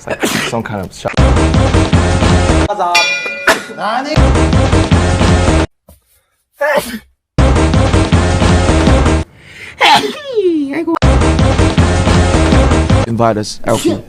It's like some kind of shot. Invite us, Elfie.